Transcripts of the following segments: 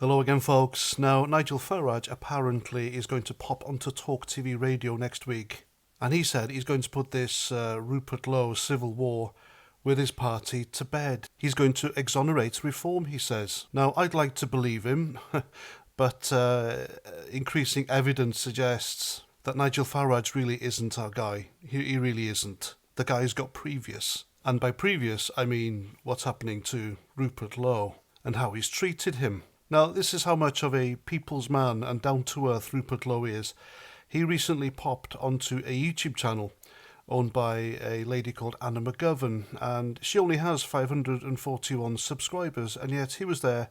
Hello again, folks. Now, Nigel Farage apparently is going to pop onto Talk TV radio next week. And he said he's going to put this Rupert Lowe civil war with his party to bed. He's going to exonerate reform, he says. Now, I'd like to believe him, but increasing evidence suggests that Nigel Farage really isn't our guy. He really isn't. The guy's got previous. And by previous, I mean what's happening to Rupert Lowe and how he's treated him. Now, this is how much of a people's man and down-to-earth Rupert Lowe is. He recently popped onto a YouTube channel owned by a lady called Anna McGovern, and she only has 541 subscribers, and yet he was there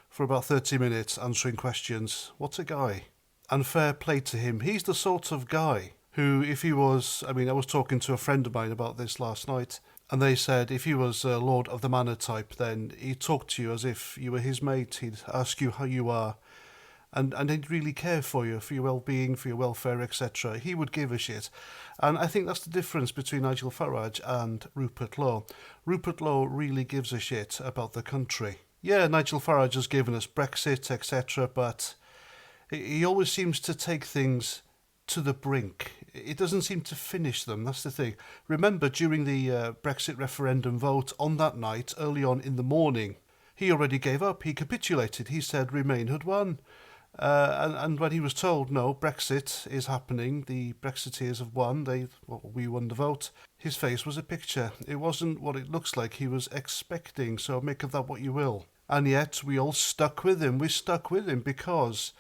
for about 30 minutes answering questions. What a guy. And fair play to him. He's the sort of guy who, if he was... I was talking to a friend of mine about this last night, and they said if he was a Lord of the Manor type, then he'd talk to you as if you were his mate. He'd ask you how you are, and he'd really care for you, for your well-being, for your welfare, etc. He would give a shit. And I think that's the difference between Nigel Farage and Rupert Lowe. Rupert Lowe really gives a shit about the country. Yeah, Nigel Farage has given us Brexit, etc., but he always seems to take things to the brink. It doesn't seem to finish them, that's the thing. Remember, during the Brexit referendum vote on that night, early on in the morning, he already gave up, he capitulated, he said Remain had won. And when he was told, no, Brexit is happening, the Brexiteers have won, we won the vote, his face was a picture. It wasn't what it looks like he was expecting, so make of that what you will. And yet, we all stuck with him. We stuck with him because...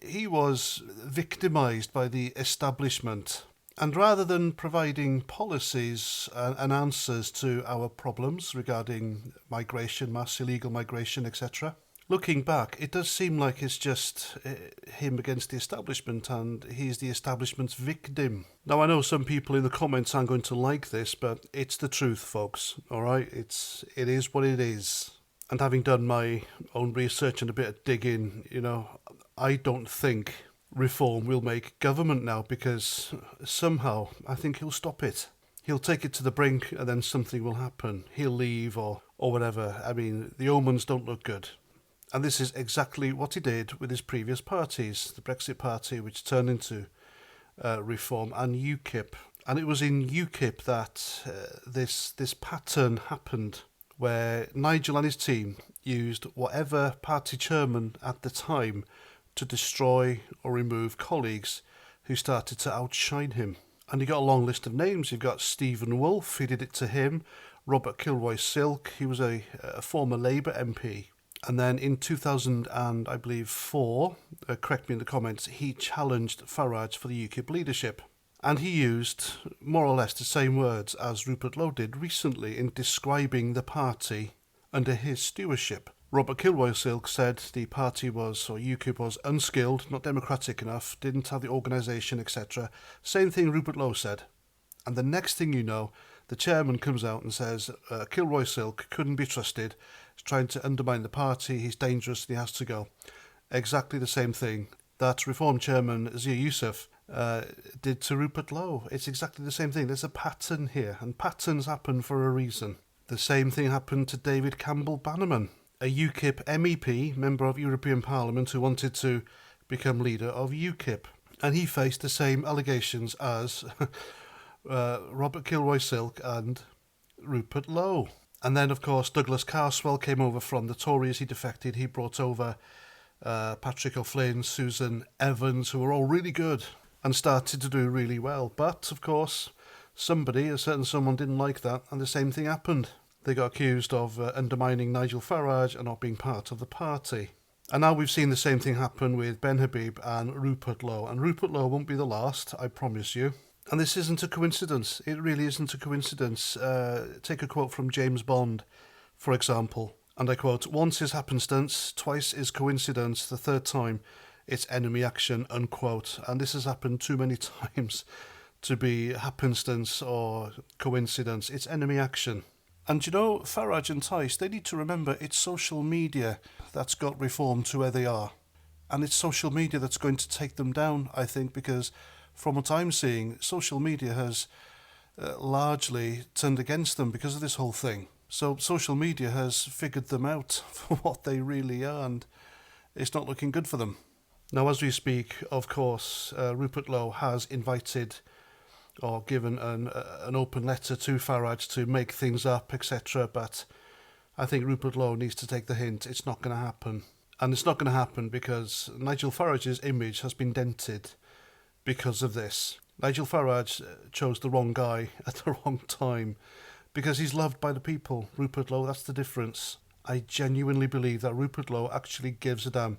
he was victimised by the establishment, and rather than providing policies and answers to our problems regarding migration, mass illegal migration, etc., looking back, it does seem like it's just him against the establishment, and he's the establishment's victim. Now, I know some people in the comments aren't going to like this, but it's the truth, folks, alright? It is what it is. And having done my own research and a bit of digging, I don't think reform will make government now, because somehow I think he'll stop it. He'll take it to the brink and then something will happen. He'll leave or whatever. The omens don't look good. And this is exactly what he did with his previous parties, the Brexit Party, which turned into Reform, and UKIP. And it was in UKIP that this pattern happened, where Nigel and his team used whatever party chairman at the time to destroy or remove colleagues who started to outshine him. And you got a long list of names. You've got Stephen Wolfe, he did it to him. Robert Kilroy-Silk, he was a former Labour MP. And then in 2004, correct me in the comments, he challenged Farage for the UKIP leadership. And he used more or less the same words as Rupert Lowe did recently in describing the party under his stewardship. Robert Kilroy-Silk said the party was, or UKIP was, unskilled, not democratic enough, didn't have the organisation, etc. Same thing Rupert Lowe said. And the next thing you know, the chairman comes out and says Kilroy-Silk couldn't be trusted, he's trying to undermine the party, he's dangerous and he has to go. Exactly the same thing that Reform Chairman Zia Youssef did to Rupert Lowe. It's exactly the same thing. There's a pattern here, and patterns happen for a reason. The same thing happened to David Campbell Bannerman, a UKIP MEP, member of European Parliament, who wanted to become leader of UKIP. And he faced the same allegations as Robert Kilroy-Silk and Rupert Lowe. And then, of course, Douglas Carswell came over from the Tories. He defected. He brought over Patrick O'Flynn, Susan Evans, who were all really good and started to do really well. But, of course, a certain someone didn't like that, and the same thing happened. They got accused of undermining Nigel Farage and not being part of the party. And now we've seen the same thing happen with Ben Habib and Rupert Lowe. And Rupert Lowe won't be the last, I promise you. And this isn't a coincidence. It really isn't a coincidence. Take a quote from James Bond, for example. And I quote, "Once is happenstance, twice is coincidence, the third time it's enemy action," unquote. And this has happened too many times to be happenstance or coincidence. It's enemy action. And Farage and Tice, they need to remember it's social media that's got Reform to where they are. And it's social media that's going to take them down, I think, because from what I'm seeing, social media has largely turned against them because of this whole thing. So social media has figured them out for what they really are, and it's not looking good for them. Now, as we speak, of course, Rupert Lowe has invited or given an open letter to Farage to make things up, etc. But I think Rupert Lowe needs to take the hint. It's not going to happen. And it's not going to happen because Nigel Farage's image has been dented because of this. Nigel Farage chose the wrong guy at the wrong time because he's loved by the people. Rupert Lowe, that's the difference. I genuinely believe that Rupert Lowe actually gives a damn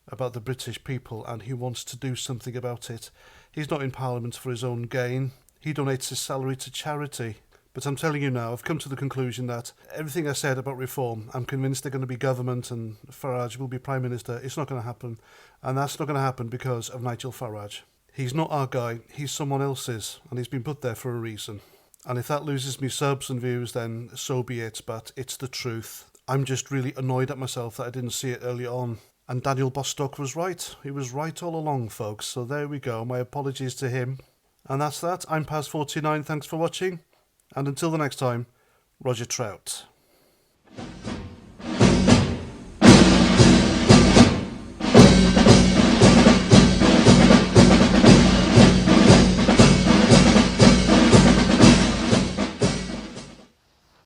about the British people and he wants to do something about it. He's not in Parliament for his own gain. He donates his salary to charity. But I'm telling you now, I've come to the conclusion that everything I said about reform, I'm convinced they're going to be government and Farage will be Prime Minister. It's not going to happen. And that's not going to happen because of Nigel Farage. He's not our guy, he's someone else's, and he's been put there for a reason. And if that loses me subs and views, then so be it, but it's the truth. I'm just really annoyed at myself that I didn't see it early on. And Daniel Bostock was right. He was right all along, folks. So there we go. My apologies to him. And that's that. I'm Paz49. Thanks for watching. And until the next time, Roger Trout.